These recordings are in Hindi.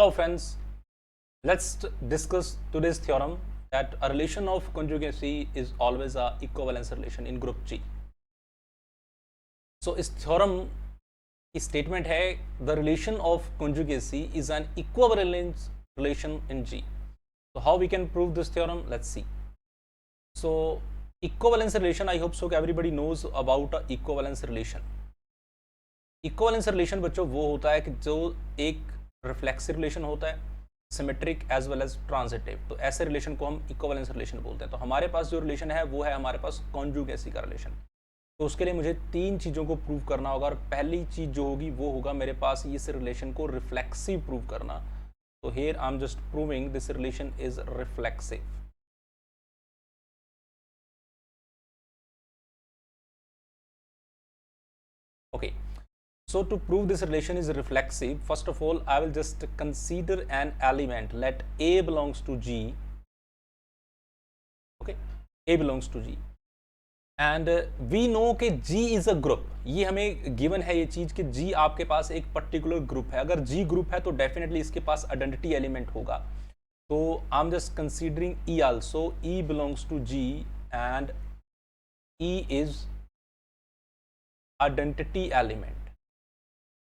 Hello friends, let's discuss today's theorem that a relation of conjugacy is always a equivalence relation in group G. So इस theorem की statement है the relation of conjugacy is an equivalence relation in G. So how we can prove this theorem? Let's see. So equivalence relation, I hope so कि everybody knows about a equivalence relation. Equivalence relation बच्चों वो होता है कि जो एक रिफ्लेक्सिव रिलेशन होता है, symmetric as well as transitive. तो ऐसे रिलेशन को हम इक्विवेलेंस रिलेशन बोलते हैं। तो हमारे पास जो रिलेशन है वो है हमारे पास कॉन्जुगेसी का रिलेशन। तो उसके लिए मुझे तीन चीज़ों को प्रूव करना होगा और पहली चीज़ जो होगी वो होगा मेरे पास इस रिलेशन को रिफ्लेक्सिव प्रूव करना। तो here I am just proving this relation is reflexive. Okay, so to prove this relation is reflexive, first of all I will just consider an element, let A belongs to G. Okay, A belongs to G and we know कि G is a group. ये हमें given है ये चीज कि G आपके पास एक पर्टिकुलर ग्रुप है। अगर G ग्रुप है तो डेफिनेटली इसके पास आइडेंटिटी एलिमेंट होगा। तो I am just considering E also. E belongs to G and E is identity element.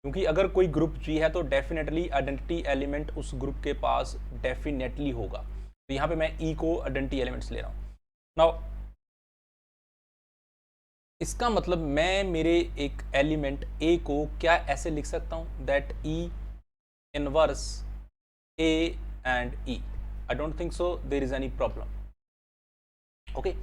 क्योंकि अगर कोई ग्रुप जी है तो डेफिनेटली आइडेंटिटी एलिमेंट उस ग्रुप के पास डेफिनेटली होगा। तो यहाँ पे मैं ई को आइडेंटिटी एलिमेंट्स ले रहा हूँ। नाउ इसका मतलब मैं मेरे एक एलिमेंट ए को क्या ऐसे लिख सकता हूँ that E inverse A and E. I don't think so there is any problem. Okay,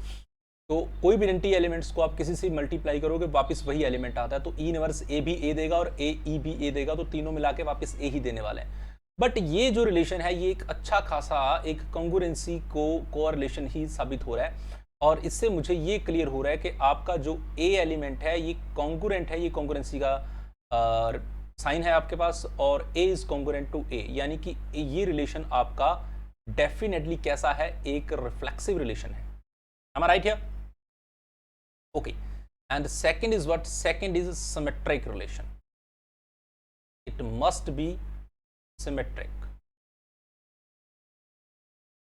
तो कोई भी आइडेंटिटी एलिमेंट्स को आप किसी से मल्टीप्लाई करोगे वापस वही एलिमेंट आता है। तो ई इनवर्स ए भी ए देगा और ए ई भी ए देगा, तो तीनों मिला के वापस ए ही देने वाले हैं। बट ये जो रिलेशन है ये एक अच्छा खासा एक कॉन्ग्रुएंसी को कोरिलेशन ही साबित हो रहा है और इससे मुझे ये क्लियर हो रहा है कि आपका जो ए एलिमेंट है ये कॉन्ग्रुएंट है, ये कॉन्ग्रुएंसी का साइन है आपके पास और ए इज कॉन्ग्रुएंट टू ए, यानी कि ये रिलेशन आपका डेफिनेटली कैसा है, एक रिफ्लेक्सिव रिलेशन है। Am I right here? Okay, and the second is what? Second is a symmetric relation. It must be symmetric.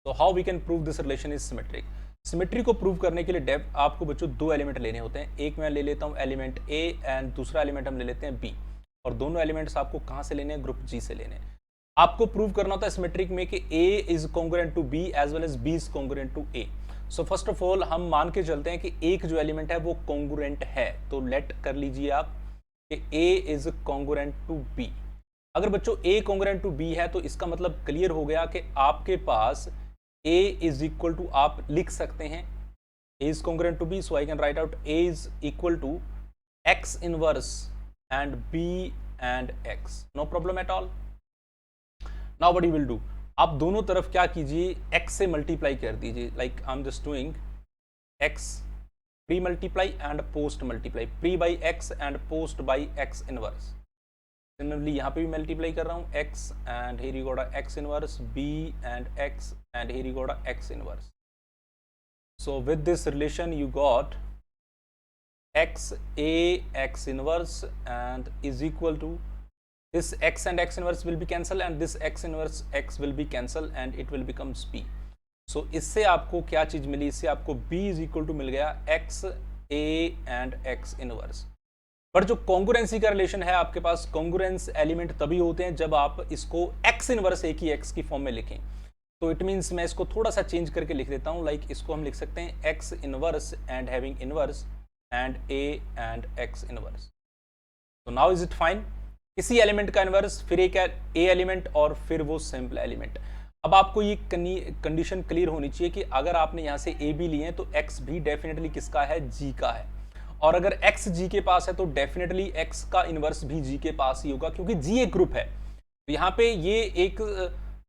So how we can prove this relation is symmetric? Symmetry को प्रूव करने के लिए आपको बच्चों दो एलिमेंट लेने होते हैं। एक मैं ले लेता हूं एलिमेंट ए एंड दूसरा एलिमेंट हम ले लेते हैं बी। और दोनों एलिमेंट्स आपको कहां से लेने हैं? ग्रुप जी से लेने हैं। आपको प्रूव करना होता है सिमेट्रिक में कि A is congruent to B as well as B is congruent to A. So first of all हम मान के चलते हैं कि एक जो एलिमेंट है वो कॉन्ग्रुएंट है। तो लेट कर लीजिए आप कि A is congruent to B. अगर बच्चों ए कॉन्ग्रुएंट टू बी है तो इसका मतलब क्लियर हो गया कि आपके पास ए इज इक्वल टू, आप लिख सकते हैं A is congruent to B, so I can write out A is equal to X inverse and B and X, no problem at all. Now what you will do, आप दोनों तरफ क्या कीजिए, x से मल्टीप्लाई कर दीजिए। Like I am just doing x pre multiply and post multiply, pre by x and post by x inverse. Similarly यहाँ पे भी मल्टीप्लाई कर रहा हूँ x and here you got a x inverse, b and x and here you got a x inverse. So with this relation you got x a x inverse and is equal to this x and x inverse will be cancel and this x inverse x will be cancel and it will becomes p. So इससे आपको क्या चीज मिली? इससे आपको b is equal to मिल गया x a and x inverse। पर जो कॉन्ग्रुएंसी का रिलेशन है आपके पास, कॉन्ग्रुएंस एलिमेंट तभी होते हैं जब आप इसको x इनवर्स a की x की फॉर्म में लिखें। तो इट मीन्स मैं इसको थोड़ा सा चेंज करके लिख देता हूँ। लाइक इसको हम लिख सकते हैं x inverse and having inverse and a and x inverse. तो नाउ इज इट फाइन? किसी एलिमेंट का इनवर्स, फिर एक ए एलिमेंट और फिर वो सैंपल एलिमेंट। अब आपको ये कंडीशन क्लियर होनी चाहिए कि अगर आपने यहाँ से ए बी लिए हैं तो एक्स भी डेफिनेटली किसका है? जी का है। और अगर एक्स जी के पास है तो डेफिनेटली एक्स का इनवर्स भी जी के पास ही होगा, क्योंकि जी एक ग्रुप है। तो यहाँ पे ये एक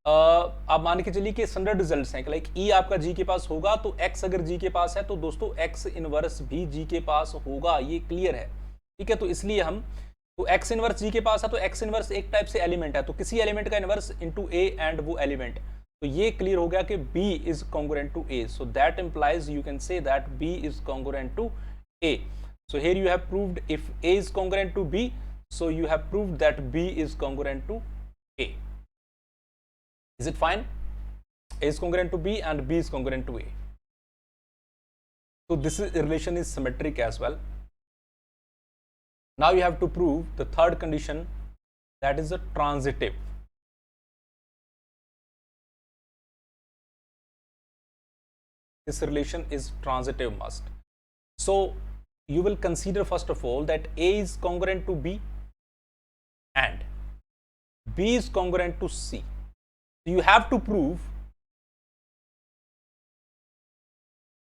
आप मान के चलिए कि स्टैंडर्ड रिजल्ट्स हैं। लाइक ई आपका जी के पास होगा तो एक्स अगर जी के पास है तो दोस्तों एक्स इनवर्स भी जी के पास होगा, ये क्लियर है। ठीक है, तो इसलिए हम तो x इनवर्स जी के पास है तो x इनवर्स एक टाइप से एलिमेंट है, तो किसी एलिमेंट का इनवर्स इनटू a एंड वो एलिमेंट। तो ये क्लियर हो गया कि b is congruent to a, so that implies you can say that b is congruent to a। So here you have proved if a is congruent to b, so you have proved that b is congruent to a। Is it fine? A is congruent to B and B is congruent to A. So this relation is symmetric as well. Now you have to prove the third condition, that is a transitive. This relation is transitive must. So you will consider first of all that A is congruent to B and B is congruent to C. You have to prove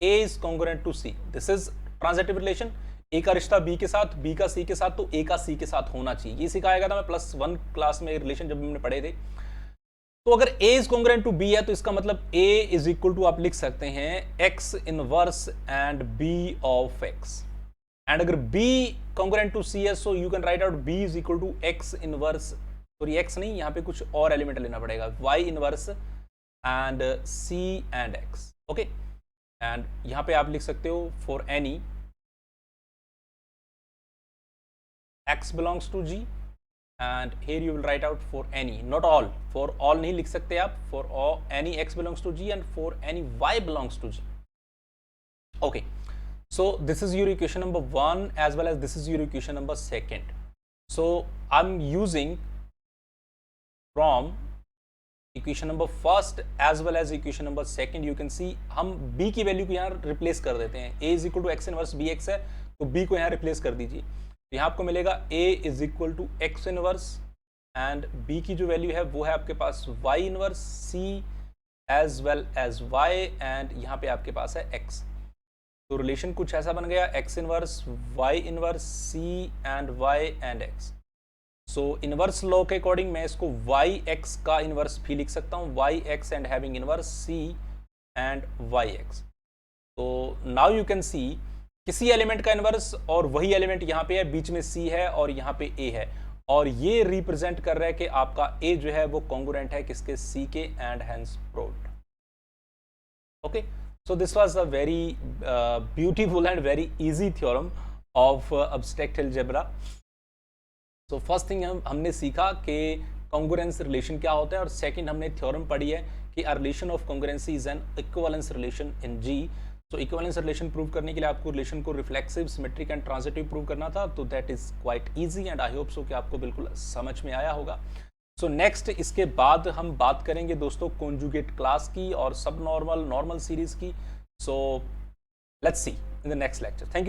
A is congruent to C. This is transitive relation. A का रिश्ता B के साथ, B का C के साथ, तो A का C के साथ होना चाहिए. ये सिखाया गया था मैं +1 क्लास में रिलेशन जब हमने पढ़े थे. तो अगर A is congruent to B है तो इसका मतलब A इज इक्वल टू आप लिख सकते हैं X inverse and B of X. And अगर B कॉन्ग्रुएंट टू C है so you can write out B is equal to X inverse, sorry X नहीं, यहाँ पे कुछ और एलिमेंट लेना पड़ेगा, Y inverse and C and X. Okay, and यहाँ पे आप लिख सकते हो for any X belongs to G, and here you will write out for any, not all, for all नहीं लिख सकते आप, for all, any X belongs to G and for any Y belongs to G. Okay, so this is your equation number 1 as well as this is your equation number 2. So I'm using from equation number 1 as well as equation number 2. You can see हम B की वैल्यू को यहाँ रिप्लेस कर देते हैं. A is equal to X inverse BX है तो B को यहाँ रिप्लेस कर दीजिए. यहाँ आपको मिलेगा A is equal to X inverse and B की जो वैल्यू है वो है आपके पास Y inverse C as well as Y and यहाँ पे आपके पास है X. तो रिलेशन कुछ ऐसा बन गया, X inverse Y inverse C and Y and X. So inverse law के अकॉर्डिंग मैं इसको YX का इनवर्स भी लिख सकता हूँ, YX and having inverse C and YX. तो नाउ यू कैन सी किसी एलिमेंट का इनवर्स और वही एलिमेंट यहाँ पे है, बीच में C है और यहाँ पे A है, और ये रिप्रेजेंट कर रहा है कि आपका A जो है वो कॉन्ग्रुएंट है किसके, C के, and hence proved. Okay, so this was a very beautiful and very easy theorem of abstract algebra. So first thing हमने सीखा कि कॉन्ग्रुएंस रिलेशन क्या होता है, और सेकंड हमने थ्योरम पढ़ी है कि a relation of congruency is an equivalence relation in G. तो इक्विवेलेंस रिलेशन प्रूव करने के लिए आपको रिलेशन को reflexive, symmetric and transitive prove करना था. तो that is quite easy and I hope so कि आपको बिल्कुल समझ में आया होगा. सो नेक्स्ट इसके बाद हम बात करेंगे दोस्तों कॉन्जुगेट क्लास की और सब नॉर्मल सीरीज की. So let's see in the next lecture. Thank you.